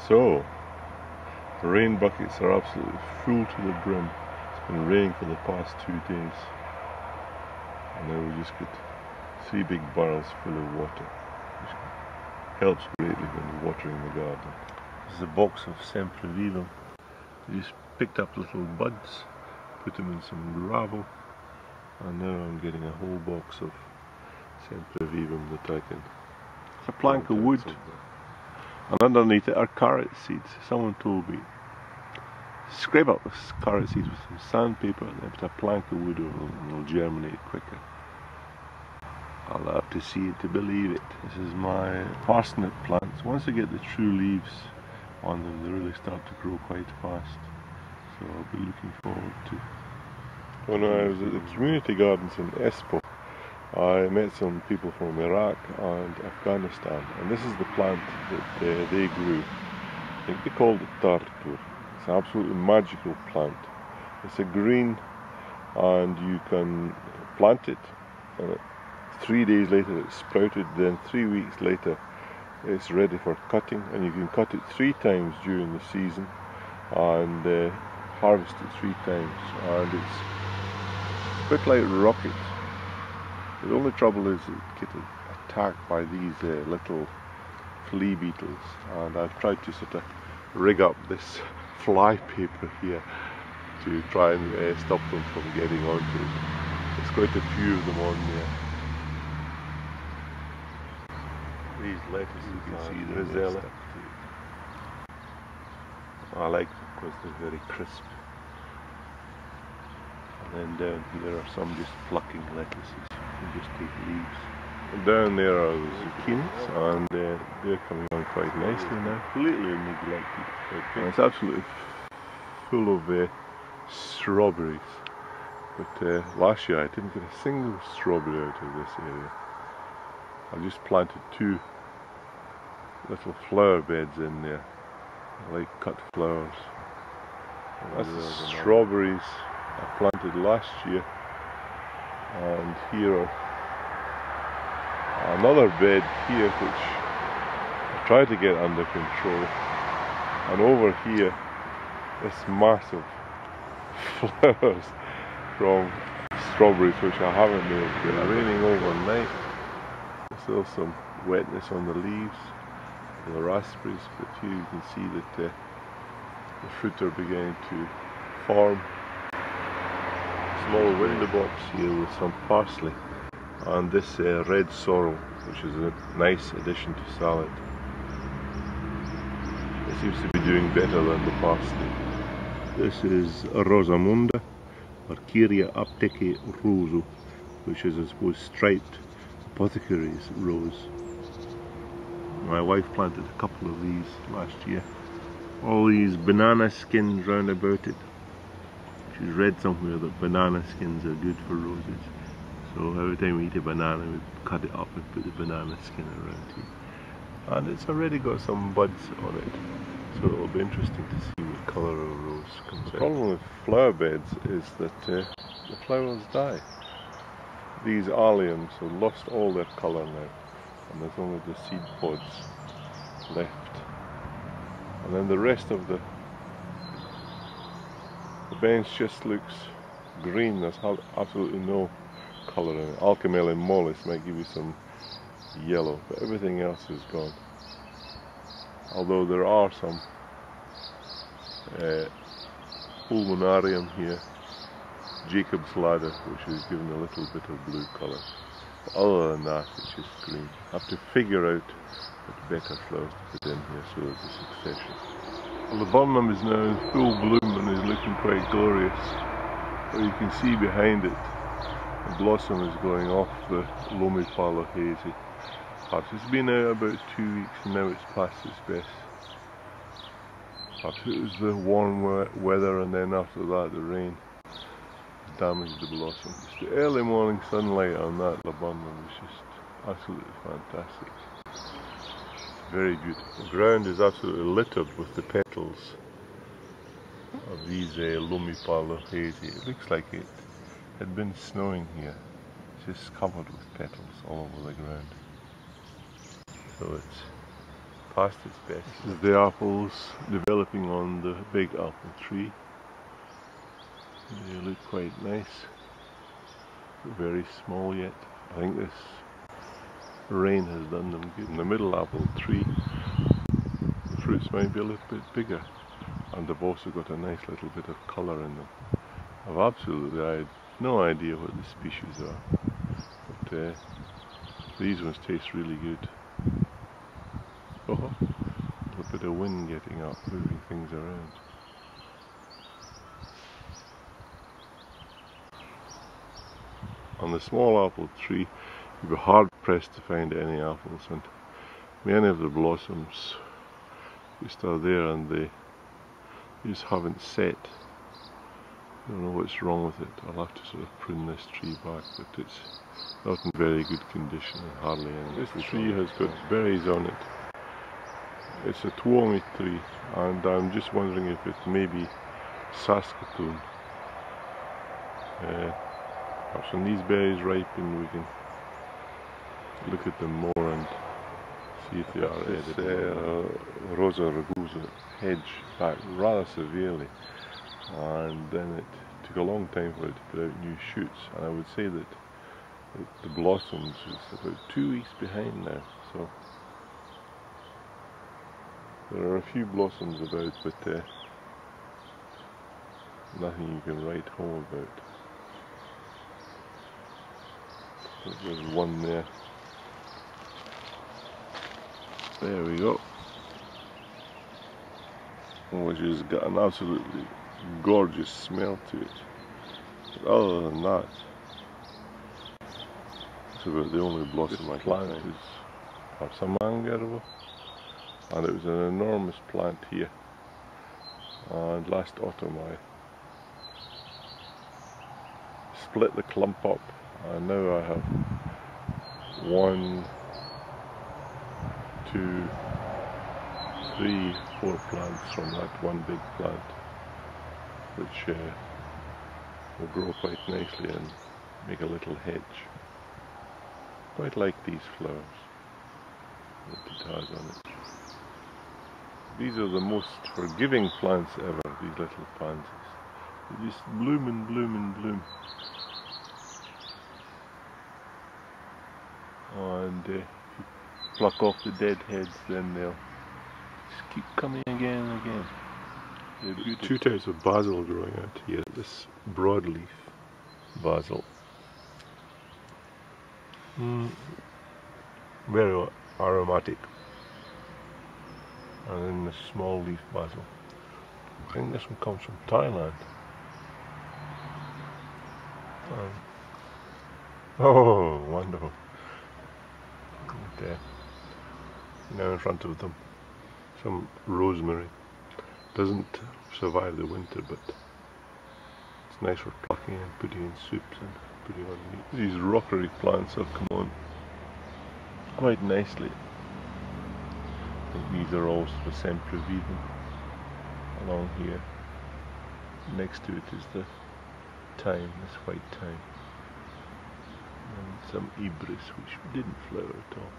So, the rain buckets are absolutely full to the brim. It's been raining for the past 2 days. And now we just get 3 big barrels full of water, which helps greatly when you're watering the garden. This is a box of sempervivum. I just picked up little buds, put them in some gravel, and now I'm getting a whole box of sempervivum that I can. It's a plank of wood, and underneath it are carrot seeds. Someone told me, scrape up the carrot seeds with some sandpaper and then put a plank of wood over them and they'll germinate quicker. I'll have to see it to believe it. This is my parsnip plants. Once they get the true leaves on them, they really start to grow quite fast. So I'll be looking forward to. When I was at the community gardens in Espoo, I met some people from Iraq and Afghanistan, and this is the plant that they grew. I think they called it tartur. It's an absolutely magical plant. It's a green, and you can plant it, and 3 days later it sprouted, then 3 weeks later it's ready for cutting, and you can cut it 3 times during the season and harvest it 3 times, and it's a bit like rocket. The only trouble is it gets attacked by these little flea beetles, and I've tried to sort of rig up this fly paper here to try and stop them from getting onto it. There's quite a few of them on there. These lettuces, you can see the Rosella. I like them because they're very crisp. And then down here are some just plucking lettuces. You just take leaves. And down there are the zucchinis, and they're coming on quite nicely now. Completely neglected. And it's absolutely full of strawberries. But last year I didn't get a single strawberry out of this area. I just planted 2 little flower beds in there. I like cut flowers. That's the strawberries I planted last year, and here are another bed here which I tried to get under control, and over here this massive flowers from strawberries which I haven't been able to get. It's raining overnight. There's still some wetness on the leaves, the raspberries, but here you can see that the fruit are beginning to form. Small window box here with some parsley, and this red sorrel, which is a nice addition to salad. It seems to be doing better than the parsley. This is Rosamunda, Arcaria apteke rosu, which is, I suppose, striped apothecary's rose. My wife planted a couple of these last year. All these banana skins round about it. She's read somewhere that banana skins are good for roses. So every time we eat a banana, we cut it up and put the banana skin around here. And it's already got some buds on it. So it'll be interesting to see what colour of rose comes out. The problem with flower beds is that the flowers die. These alliums have lost all their colour now, and there's only the seed pods left. And then the rest of the bench just looks green. There's absolutely no colour in it. Alchemella mollis might give you some yellow, but everything else is gone. Although there are some pulmonarium here, Jacob's ladder, which is given a little bit of blue colour. But other than that, it's just green. I have to figure out what better flowers to put in here so there's a succession. Well, the laburnum is now in full bloom and is looking quite glorious. But you can see behind it, the blossom is going off the Lomipalo hazy. It's been out about 2 weeks and now it's past its best. Perhaps it was the warm weather, and then after that the rain damaged the blossom. It's the early morning sunlight on that laburnum is just absolutely fantastic. Very beautiful. The ground is absolutely littered with the petals of these Lomipalo hazy. It looks like it had been snowing here. It's just covered with petals all over the ground. So it's past its best. This is the apples developing on the big apple tree. They look quite nice. Very small yet. I think this rain has done them good. In the middle apple tree, the fruits might be a little bit bigger, and they've also got a nice little bit of colour in them. I've absolutely had no idea what the species are, but these ones taste really good. Oh, a little bit of wind getting up, moving things around. On the small apple tree, you'd be hard pressed to find any apples, and many of the blossoms just are there and they just haven't set. I don't know what's wrong with it. I'll have to sort of prune this tree back, but it's not in very good condition and hardly any. This tree has got berries on it. It's a tuomi tree, and I'm just wondering if it may be Saskatoon. Perhaps when these berries ripen we can look at them more and see if they are edible. Rosa rugosa hedge back rather severely, and then it took a long time for it to put out new shoots, and I would say that the blossoms is about 2 weeks behind now, so there are a few blossoms about, but nothing you can write home about. There's one there. There we go. Which has got an absolutely gorgeous smell to it. But other than that, it's about the only blossom I can find. Perhaps a mangarvo, and it was an enormous plant here. And last autumn I split the clump up, and now I have 1, 2, 3, 4 plants from that one big plant, which will grow quite nicely and make a little hedge. Quite like these flowers that it has on it. These are the most forgiving plants ever, these little pansies. They just bloom and bloom and bloom. And if you pluck off the dead heads, then they'll just keep coming again and again. There are 2 types of basil growing out here. This broadleaf basil. Very aromatic. And then the small leaf basil. I think this one comes from Thailand. Oh, wonderful. And, now in front of them, some rosemary. Doesn't survive the winter, but it's nice for plucking and putting in soups and putting on meat. These rockery plants have come on quite nicely. I think these are all sort of sempervivum along here. Next to it is the thyme, this white thyme, and some ibris which didn't flower at all.